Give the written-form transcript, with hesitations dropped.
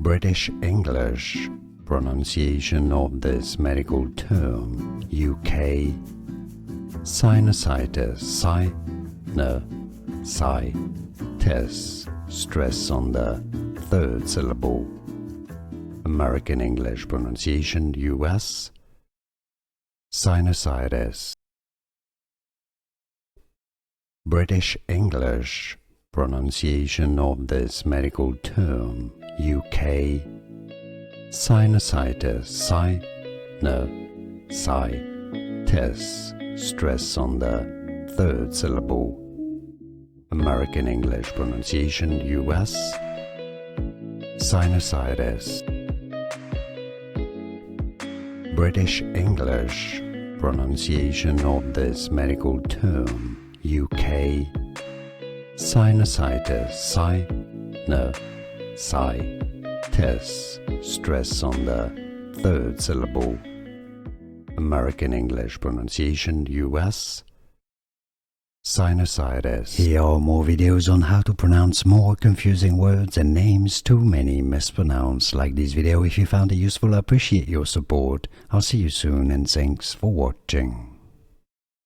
British English pronunciation of this medical term. UK sinusitis, sinusitis, stress on the third syllable. American English pronunciation. US sinusitis. British English pronunciation of this medical term. UK sinusitis, sinusitis, stress on the third syllable. American English pronunciation. US sinusitis. British English pronunciation of this medical term. UK sinusitis, sinusitis, stress on the third syllable. American English pronunciation. US sinusitis. Here are more videos on how to pronounce more confusing words and names too many mispronounced. Like this video if you found it useful. I appreciate your support. I'll see you soon and thanks for watching.